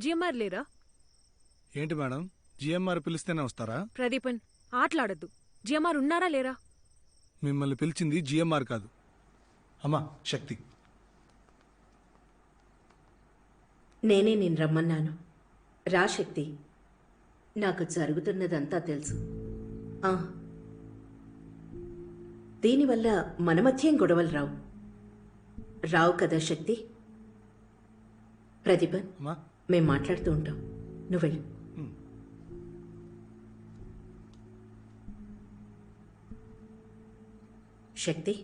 GMR లేరా? ఏంటి madam, GMR పిలిస్తేనే వస్తారా? ప్రదీపన్, ఆటలాడద్దు. జిఎంఆర్ ఉన్నారా లేరా? మిమ్మల్ని పిలిచింది జిఎంఆర్ కాదు, అమ్మా శక్తి. నేనే నేను రమ్మన్నాను. రా శక్తి, నాకు జరుగుతున్నదంతా తెలుసు. దీనివల్ల మన మధ్యేం గొడవలు రావు కదా శక్తి? ప్రదీపన్, మేం మాట్లాడుతూ ఉంటాం, నువ్వు వెళ్ళు. శక్తి,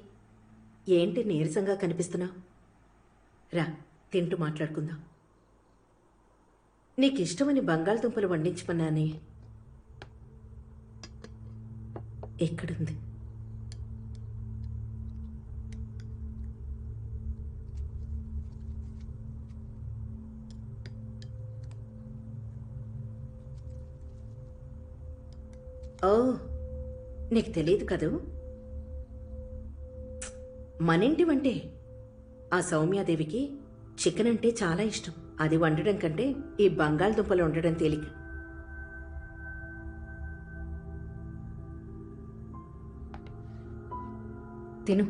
ఏంటి నీరసంగా కనిపిస్తున్నావు? రా, తింటూ మాట్లాడుకుందాం. నీకు ఇష్టమని బంగాళదుంపలు వండించమన్నానే, ఎక్కడుంది? ఓ, నీకు తెలియదు కదూ? మనింటి వంటే ఆ సౌమ్యాదేవికి చికెన్ అంటే చాలా ఇష్టం. అది వండడం కంటే ఈ బంగాళదుంపలు వండడం తేలిక. తిను.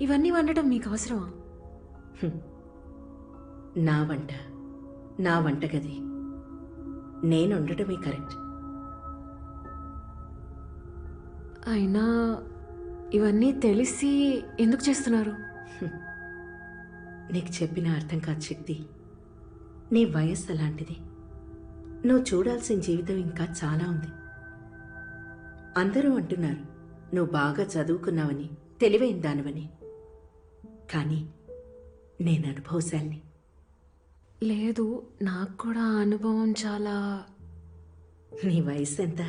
ఇవన్నీ వండటం మీకు అవసరమా? నా వంటగది నేను వండటమే కరెక్ట్. అయినా ఇవన్నీ తెలిసి ఎందుకు చేస్తున్నారు? నీకు చెప్పిన అర్థం కాదు శక్తి. నీ వయస్సు అలాంటిది. నువ్వు చూడాల్సిన జీవితం ఇంకా చాలా ఉంది. అందరూ అంటున్నారు నువ్వు బాగా చదువుకున్నావని, తెలివైన దానివని. కానీ నేను అనుభవశాలిని. లేదు, నాకు కూడా అనుభవం చాలా. నీ వయసు ఎంత?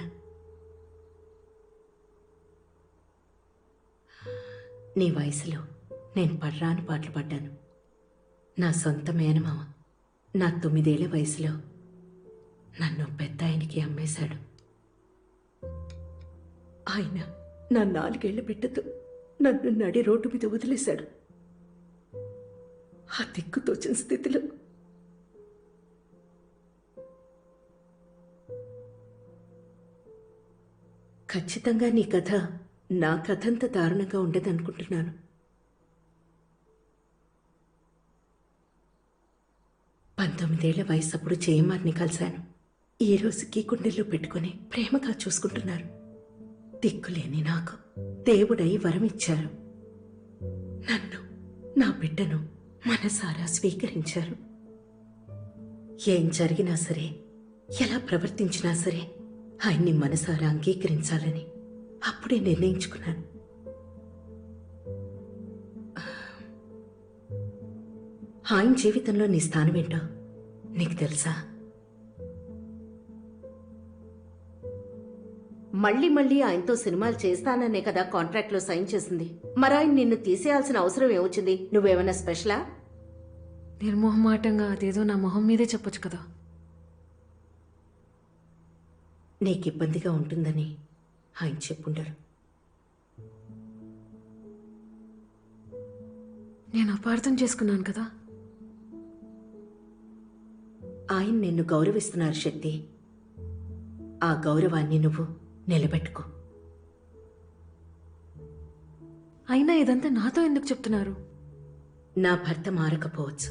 నీ వయసులో నేను పడ్రాని పాటలు పడ్డాను. నా సొంత మేనమామ నా 9 ఏళ్ల వయసులో నన్ను పెద్ద ఆయనకి అమ్మేశాడు. ఆయన నా 4 ఏళ్ల బిడ్డతో నన్ను నడి రోడ్డు మీద వదిలేశాడు. ఆ దిక్కుతోచిన స్థితిలో ఖచ్చితంగా నీ కథ నా కథంత దారుణంగా ఉండదనుకుంటున్నాను. 19 ఏళ్ల వయసప్పుడు జయమార్ని కలిశాను. ఈ రోజుకి గుండెల్లో పెట్టుకుని ప్రేమగా చూసుకుంటున్నారు. దిక్కులేని నాకు దేవుడై వరమిచ్చారు. నన్ను, నా బిడ్డను మనసారా స్వీకరించారు. ఏం జరిగినా సరే, ఎలా ప్రవర్తించినా సరే ఆయన్ని మనసారా అంగీకరించాలని అప్పుడే నిర్ణయించుకున్నాను. ఆయన జీవితంలో నీ స్థానం ఏంటో నీకు తెలుసా? మళ్ళీ ఆయనతో సినిమాలు చేస్తాననే కదా కాంట్రాక్ట్లో సైన్ చేసింది. మరి ఆయన నిన్ను తీసేయాల్సిన అవసరం ఏమొచ్చింది? నువ్వేమన్నా స్పెషలా? నిర్మోహమాటంగా అదేదో నా మొహం మీదే చెప్పొచ్చు కదా. నీకు ఇబ్బందిగా ఉంటుందని ఆయన చెప్పుండరు. నేను అపార్థం చేసుకున్నాను కదా. ఆయన నిన్ను గౌరవిస్తున్నారు శక్తి. ఆ గౌరవాన్ని నువ్వు నిలబెట్టుకో. అయినా ఇదంతా నాతో ఎందుకు చెప్తున్నారు? నా భర్త మారకపోవచ్చు,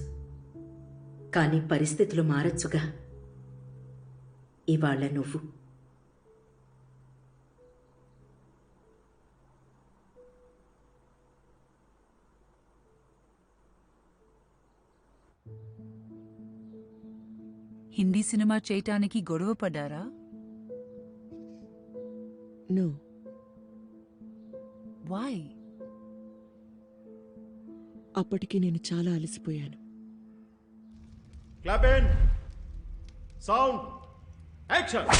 కానీ పరిస్థితులు మారచ్చుగా. ఇవాళ నువ్వు హిందీ సినిమా చేయటానికి గొడవ పడ్డారా? నో. వై? అప్పటికి నేను చాలా అలసిపోయాను. Clap in, sound, action.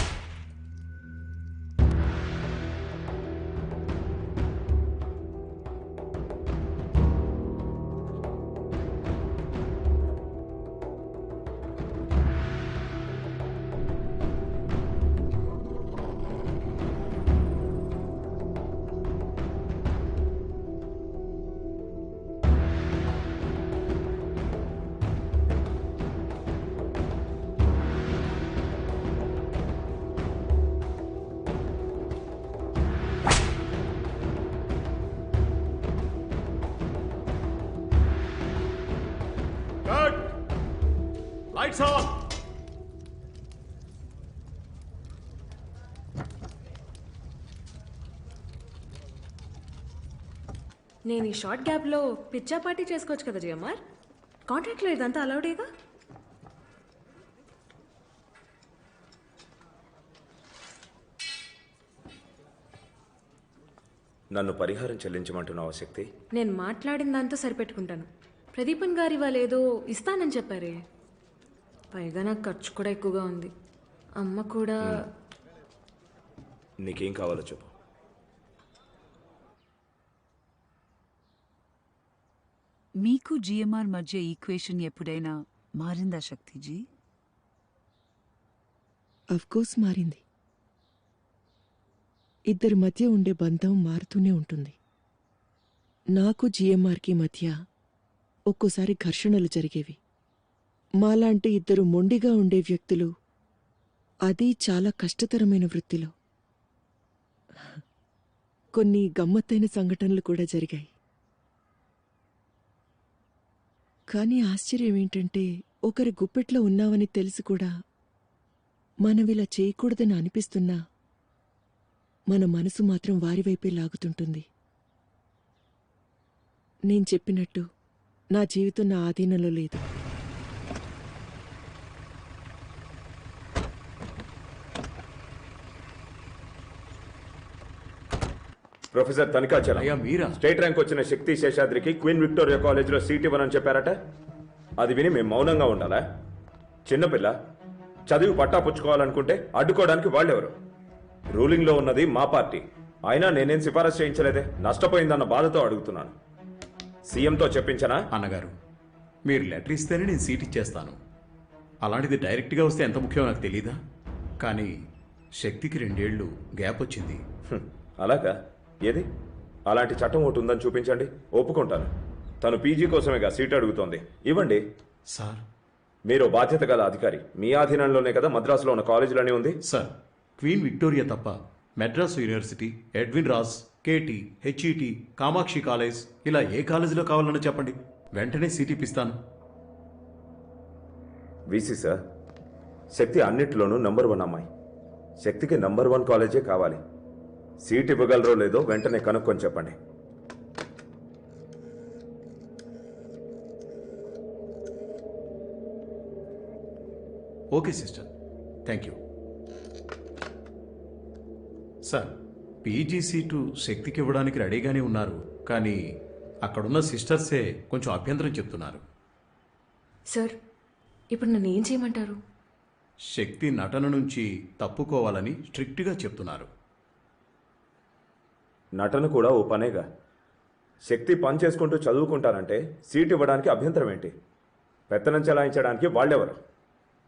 Lights on. నేను ఈ షార్ట్ గ్యాప్లో పిచ్చా పార్టీ చేసుకోవచ్చు కదా జిఎంఆర్. కాంట్రాక్ట్లో ఇదంతా అలౌడేగా. నన్ను పరిహారం చెల్లించమంటున్నావా శక్తి? నేను మాట్లాడిన దాంతో సరిపెట్టుకుంటాను. ప్రదీపన్ గారి వాళ్ళు ఏదో ఇస్తానని చెప్పారే. పైగా నాకు ఖర్చు కూడా ఎక్కువగా ఉంది. అమ్మ కూడా. నీకేం కావాలో చెప్పు. మీకు జిఎంఆర్ మధ్య ఈక్వేషన్ ఎప్పుడైనా మారిందా శక్తిజీ? అఫ్కోర్స్ మారింది. ఇద్దరి మధ్య ఉండే బంధం మారుతూనే ఉంటుంది. నాకు జిఎంఆర్కి మధ్య ఒక్కోసారి ఘర్షణలు జరిగేవి. మాలాంటి ఇద్దరు మొండిగా ఉండే వ్యక్తులు, అది చాలా కష్టతరమైన వృత్తిలో, కొన్ని గమ్మత్తైన సంఘటనలు కూడా జరిగాయి. కానీ ఆశ్చర్యం ఏంటంటే, ఒకరి గుప్పెట్లో ఉన్నామని తెలిసి కూడా మనమిలా చేయకూడదని అనిపిస్తున్నా మన మనసు మాత్రం వారివైపే లాగుతుంటుంది. నేను చెప్పినట్టు నా జీవితం నా ఆధీనంలో లేదు. ప్రొఫెసర్ తనికాచలం, అయ్యా మీరా? స్టేట్ ర్యాంక్ వచ్చిన శక్తి శేషాద్రికి క్వీన్ విక్టోరియా కాలేజీలో సీట్ ఇవ్వనని చెప్పారట. అది విని మేము మౌనంగా ఉండాలా? చిన్నపిల్ల చదివి పట్టా పుచ్చుకోవాలనుకుంటే అడ్డుకోవడానికి వాళ్ళెవరు? రూలింగ్లో ఉన్నది మా పార్టీ. అయినా నేనేం సిఫారసు చేయించలేదే. నష్టపోయిందన్న బాధతో అడుగుతున్నాను. సీఎంతో చెప్పించనా? అన్నగారు, మీరు లెటర్ ఇస్తేనే నేను సీట్ ఇచ్చేస్తాను. అలాంటిది డైరెక్ట్గా వస్తే ఎంత ముఖ్యమో నాకు తెలీదా? కానీ శక్తికి 2 ఏళ్ళు గ్యాప్ వచ్చింది. అలాగా? ఏది? అలాంటి చట్టం ఒకటి ఉందని చూపించండి, ఒప్పుకుంటాను. తను పీజీ కోసమేగా సీట్ అడుగుతోంది, ఇవ్వండి. సార్, మీరు బాధ్యత గల అధికారి. మీ ఆధీనంలోనే కదా మద్రాసులో ఉన్న కాలేజీలోనే ఉంది. సార్, క్వీన్ విక్టోరియా తప్ప Madras university, Edwin Ross, KT, HET, Kamakshi college, ఇలా ఏ కాలేజీలో కావాలన్నా చెప్పండి, వెంటనే సీట్ ఇప్పిస్తాను. వీసీ సార్, శక్తి అన్నిటిలోనూ నంబర్ 1 అమ్మాయి. శక్తికి నంబర్ 1 కాలేజే కావాలి. సీట్ ఇవ్వగలరో లేదో వెంటనే కనుక్కొని చెప్పండి. Okay sister, thank you. Sir, PG seat శక్తికి ఇవ్వడానికి రెడీగానే ఉన్నారు. కానీ అక్కడున్న సిస్టర్సే కొంచెం అభ్యంతరం చెప్తున్నారు. సార్, ఇప్పుడు నన్ను ఏం చేయమంటారు? శక్తి నటన నుంచి తప్పుకోవాలని స్ట్రిక్ట్గా చెప్తున్నారు. నటన కూడా ఓ పనేగా. శక్తి పని చేసుకుంటూ చదువుకుంటానంటే సీట్ ఇవ్వడానికి అభ్యంతరం ఏంటి? పెత్తనం చెలాయించడానికి వాళ్ళెవరు?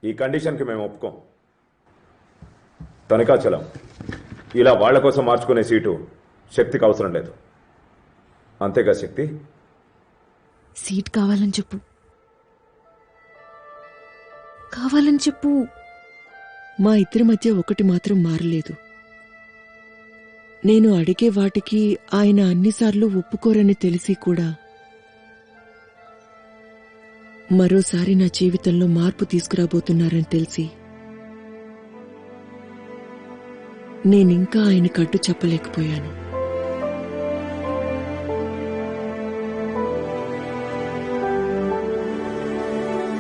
ఈ కండిషన్కి మేము ఒప్పుకోం. తనికాచలం, ఇలా వాళ్ల కోసం మార్చుకునే సీటు శక్తికి అవసరం లేదు. అంతేగా శక్తి? సీట్ కావాలని చెప్పు, కావాలని చెప్పు. మా ఇద్దరి మధ్య ఒకటి మాత్రం మారలేదు. నేను అడిగే వాటికి ఆయన అన్నిసార్లు ఒప్పుకోరని తెలిసి కూడా మరోసారి నా జీవితంలో మార్పు తీసుకురాబోతున్నారని తెలిసి నేనింకా ఆయన కట్టు చెప్పలేకపోయాను.